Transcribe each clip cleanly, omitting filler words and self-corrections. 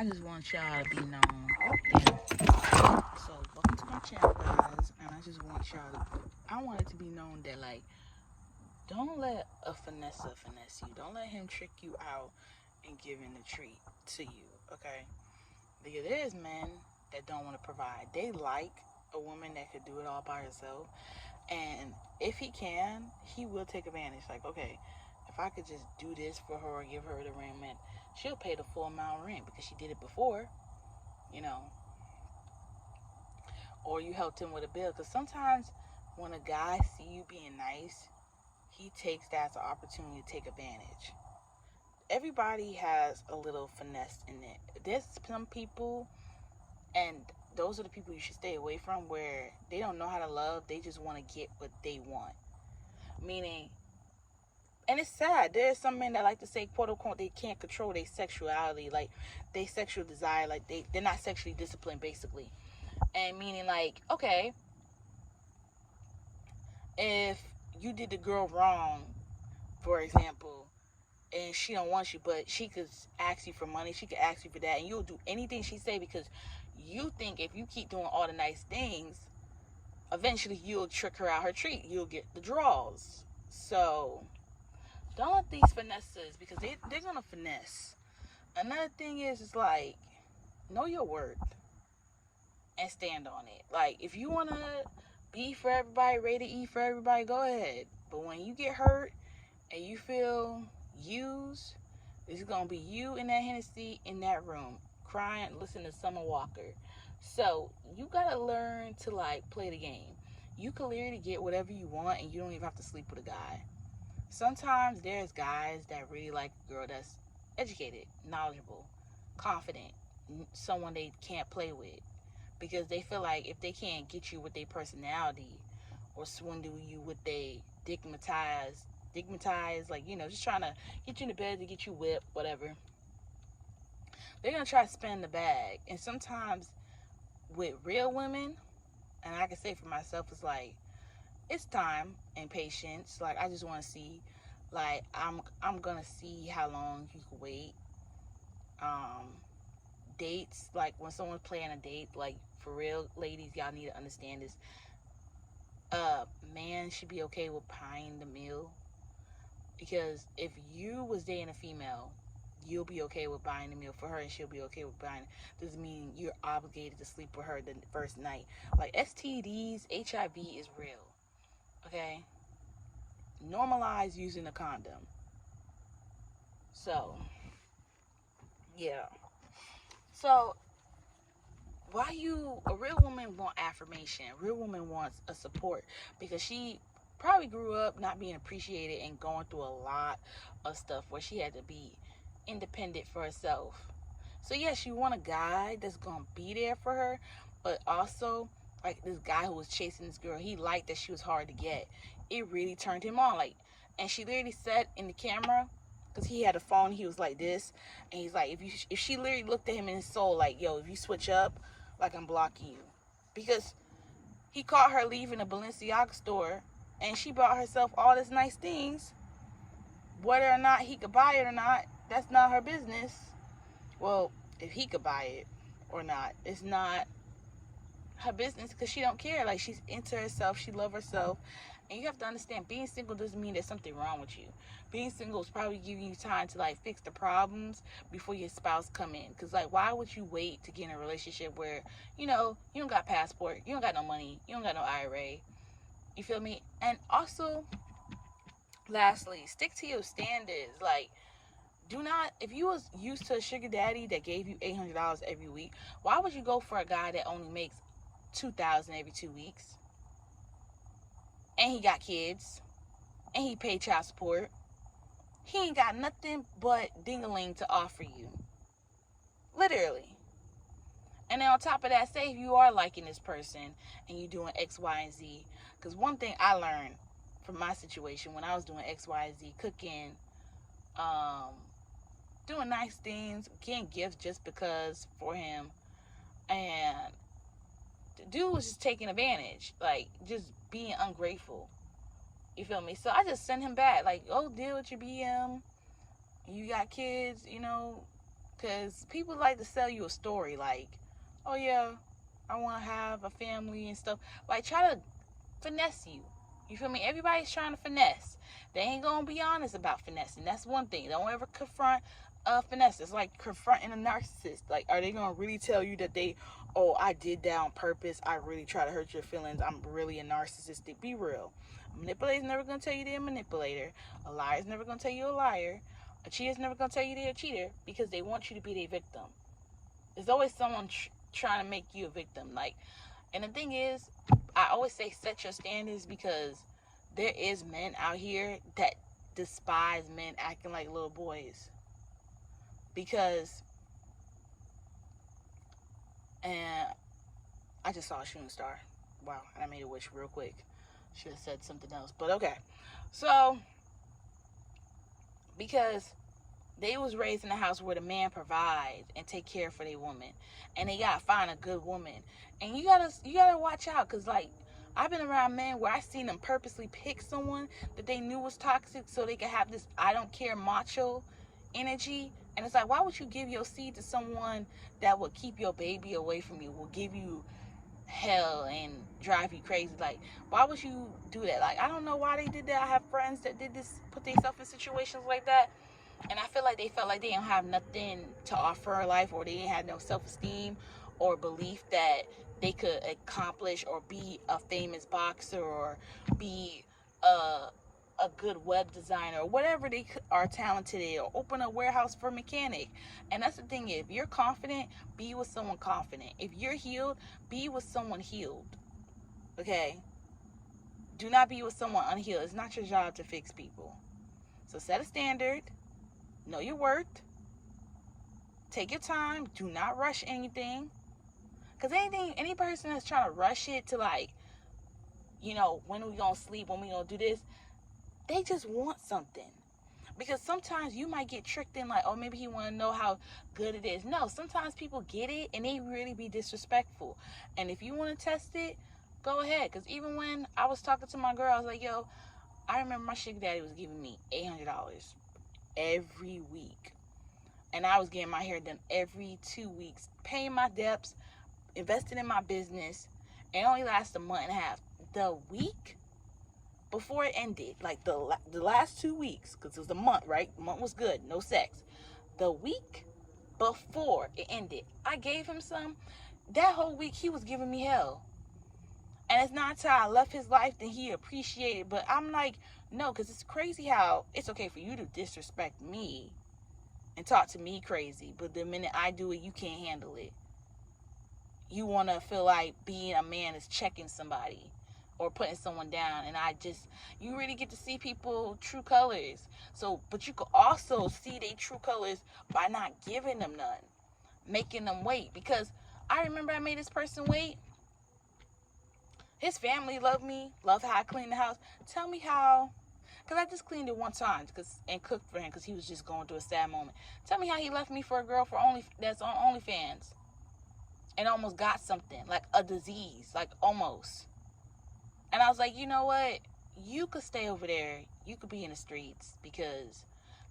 I just want y'all to be known. So, welcome to my channel, guys. And I just want y'all to, I want it to be known that, like, don't let a finesse you. Don't let him trick you out and giving the treat to you, okay? Because there's men that don't want to provide. They like a woman that could do it all by herself. And if he can, he will take advantage. Like, okay, if I could just do this for her or give her the rent, she'll pay the full amount of rent because she did it before, you know. Or you helped him with a bill. Because sometimes when a guy see you being nice, he takes that as an opportunity to take advantage. Everybody has a little finesse in it. There's some people, and those are the people you should stay away from, where they don't know how to love. They just want to get what they want. Meaning, and it's sad, there's some men that like to say, quote unquote, they can't control their sexuality, like they sexual desire, like they're not sexually disciplined, basically. And meaning, like, okay, if you did the girl wrong, for example, and she don't want you, but she could ask you for money, she could ask you for that, and you'll do anything she say because you think if you keep doing all the nice things, eventually you'll trick her out her treat, you'll get the draws. So don't let these finesses, because they're gonna finesse. Another thing is like, know your worth and stand on it. Like, if you wanna be for everybody, rated E for everybody, go ahead. But when you get hurt and you feel used, it's gonna be you in that Hennessy in that room, crying, listening to Summer Walker. So you gotta learn to, like, play the game. You can literally get whatever you want and you don't even have to sleep with a guy. Sometimes there's guys that really like a girl that's educated, knowledgeable, confident, someone they can't play with, because they feel like if they can't get you with their personality or swindle you with they digmatized, like, just trying to get you in the bed to get you whipped, whatever, they're gonna try to spend the bag. And sometimes with real women, and I can say for myself, it's like, it's time and patience. Like, I just want to see, like, I'm gonna see how long you can wait. um Dates, like when someone's playing a date, like, for real, ladies, y'all need to understand this. Man should be okay with buying the meal, because if you was dating a female, you'll be okay with buying the meal for her and she'll be okay with buying it. Doesn't mean you're obligated to sleep with her the first night. Like, STDs, HIV is real, okay? Normalize using a condom. So, yeah. So, a real woman want affirmation. A real woman wants a support, because she probably grew up not being appreciated and going through a lot of stuff where she had to be independent for herself. So yes, you want a guy that's gonna be there for her, but also, like, this guy who was chasing this girl, he liked that she was hard to get. It really turned him on. Like, and she literally said in the camera, because he had a phone, he was like this, and he's like, if she literally looked at him in his soul, like, yo, if you switch up, like, I'm blocking you. Because he caught her leaving a Balenciaga store, and she bought herself all these nice things. Whether or not he could buy it or not, that's not her business. Well, if he could buy it or not, it's not her business, because she don't care. Like, she's into herself, she love herself. And you have to understand, being single doesn't mean there's something wrong with you. Being single is probably giving you time to, like, fix the problems before your spouse come in. Because, like, why would you wait to get in a relationship where, you don't got passport, you don't got no money, you don't got no IRA? You feel me? And also, lastly, stick to your standards. Like, do not, if you was used to a sugar daddy that gave you $800 every week, why would you go for a guy that only makes $2,000 every 2 weeks? And he got kids, and he paid child support. He ain't got nothing but ding-a-ling to offer you. Literally. And then on top of that, say if you are liking this person and you doing X, Y, and Z. Because one thing I learned from my situation when I was doing X, Y, and Z, cooking, doing nice things, getting gifts just because for him, and the dude was just taking advantage, like, just being ungrateful. You feel me? So I just sent him back, like, oh, deal with your BM. You got kids, Because people like to sell you a story like, oh yeah, I want to have a family and stuff. Like, try to finesse you. You feel me? Everybody's trying to finesse. They ain't going to be honest about finessing. That's one thing. Don't ever confront finesse. It's like confronting a narcissist. Like, are they going to really tell you that oh, I did that on purpose. I really try to hurt your feelings. I'm really a narcissistic. Be real. A manipulator's never going to tell you they're a manipulator. A liar's never going to tell you a liar. A cheater's never going to tell you they're a cheater because they want you to be their victim. There's always someone trying to make you a victim. Like, and the thing is, I always say set your standards, because there is men out here that despise men acting like little boys. Because, and I just saw a shooting star. Wow, and I made a wish real quick. Should have said something else, but okay. So, because they was raised in a house where the man provides and take care for their woman, and they gotta find a good woman. And you gotta watch out, because like, I've been around men where I seen them purposely pick someone that they knew was toxic so they could have this I don't care macho energy. And it's like, why would you give your seed to someone that will keep your baby away from you, will give you hell and drive you crazy? Like, why would you do that? Like, I don't know why they did that. I have friends that did this, put themselves in situations like that, and I feel like they felt like they didn't have nothing to offer life, or they didn't have no self-esteem or belief that they could accomplish or be a famous boxer or be a good web designer or whatever they are talented in, or open a warehouse for a mechanic. And that's the thing. If you're confident, be with someone confident. If you're healed, be with someone healed. Okay? Do not be with someone unhealed. It's not your job to fix people. So set a standard. Know your worth. Take your time. Do not rush anything. Because any person that's trying to rush it to like, when we gonna sleep, when we gonna do this, they just want something. Because sometimes you might get tricked in like, oh, maybe he want to know how good it is. No, sometimes people get it and they really be disrespectful. And if you want to test it, go ahead. Because even when I was talking to my girl, I was like, yo, I remember my sugar daddy was giving me $800 every week. And I was getting my hair done every 2 weeks, paying my debts, investing in my business. It only lasted a month and a half. The week before it ended, like the last 2 weeks, because it was a month, right? The month was good, no sex. The week before it ended, I gave him some. That whole week, he was giving me hell. And it's not until I left his life that he appreciated. But I'm like, no, because it's crazy how it's okay for you to disrespect me and talk to me crazy, but the minute I do it, you can't handle it. You want to feel like being a man is checking somebody or putting someone down. And you really get to see people true colors. So, but you could also see their true colors by not giving them none, making them wait. Because I remember I made this person wait. His family loved me, loved how I cleaned the house. Tell me how, because I just cleaned it one time and cooked for him because he was just going through a sad moment. Tell me how he left me for a girl that's on OnlyFans and almost got something, like a disease, like almost. And I was like, you know what? You could stay over there. You could be in the streets, because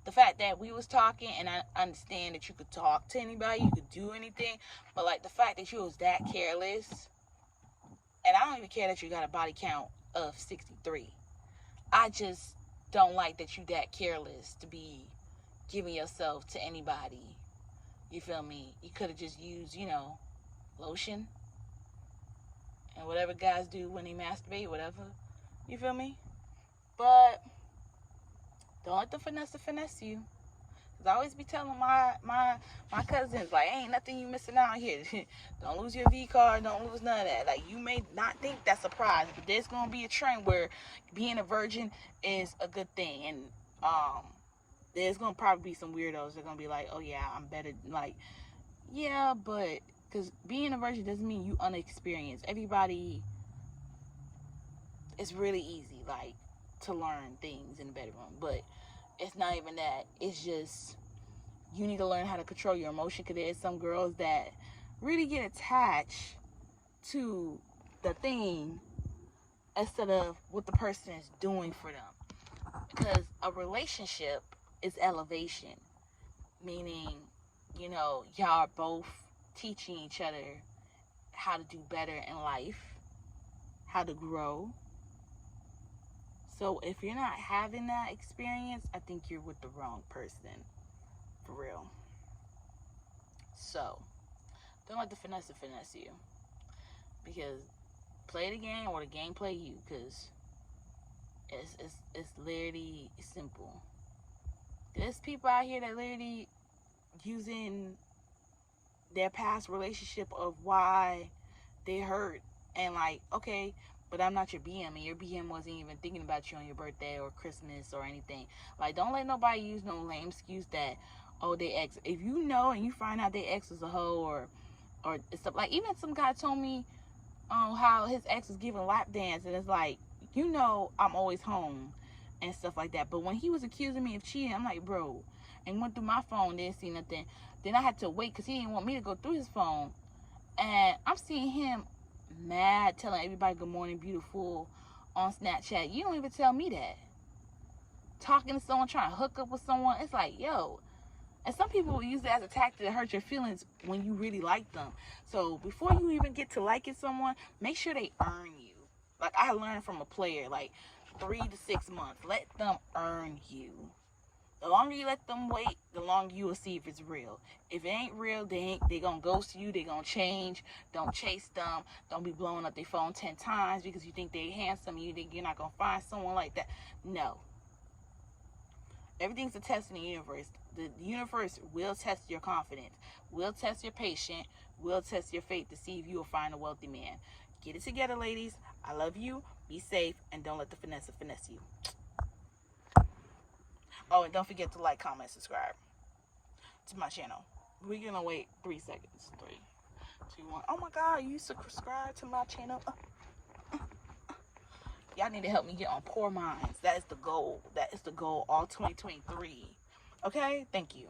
the fact that we was talking, and I understand that you could talk to anybody, you could do anything, but like the fact that you was that careless, and I don't even care that you got a body count of 63. I just don't like that you that careless to be giving yourself to anybody. You feel me? You could have just used, lotion and whatever guys do when they masturbate, whatever. You feel me? But don't let the finesse you. Cause I always be telling my cousins, like, ain't nothing you missing out here. Don't lose your V card. Don't lose none of that. Like, you may not think that's a prize, but there's gonna be a trend where being a virgin is a good thing, and there's gonna probably be some weirdos that are gonna be like, oh yeah, I'm better. Like, yeah, but because being a virgin doesn't mean you unexperienced. Everybody, it's really easy, like, to learn things in the bedroom, but it's not even that. It's just you need to learn how to control your emotion, because there's some girls that really get attached to the thing instead of what the person is doing for them. Because a relationship is elevation, meaning you know, y'all are both teaching each other how to do better in life, how to grow. So if you're not having that experience, I think you're with the wrong person. For real. So, don't let the finesse you. Because play the game or the game play you. Because it's literally simple. There's people out here that literally using their past relationship of why they hurt, and like, okay, but I'm not your BM, and your BM wasn't even thinking about you on your birthday or Christmas or anything. Like, don't let nobody use no lame excuse that, oh, they ex. If you know and you find out their ex is a hoe or stuff, like, even some guy told me how his ex was giving lap dance, and it's like, you know, I'm always home and stuff like that. But when he was accusing me of cheating, I'm like, bro, and went through my phone, didn't see nothing. Then I had to wait because he didn't want me to go through his phone. And I'm seeing him mad, telling everybody good morning, beautiful on Snapchat. You don't even tell me that. Talking to someone, trying to hook up with someone. It's like, yo. And some people will use it as a tactic to hurt your feelings when you really like them. So before you even get to liking someone, make sure they earn you. Like I learned from a player, like 3 to 6 months. Let them earn you. The longer you let them wait, the longer you will see if it's real. If it ain't real, they gonna ghost you. They gonna change. Don't chase them. Don't be blowing up their phone 10 times because you think they handsome. You think you're not gonna find someone like that. No. Everything's a test in the universe. The universe will test your confidence, will test your patience, will test your faith to see if you will find a wealthy man. Get it together, ladies. I love you. Be safe, and don't let the finesse you. Oh, and don't forget to like, comment, subscribe to my channel. We're gonna wait 3 seconds. 3, 2, 1. Oh my God, you subscribe to my channel. Y'all need to help me get on Poor Minds. That is the goal. That is the goal all 2023. Okay? Thank you.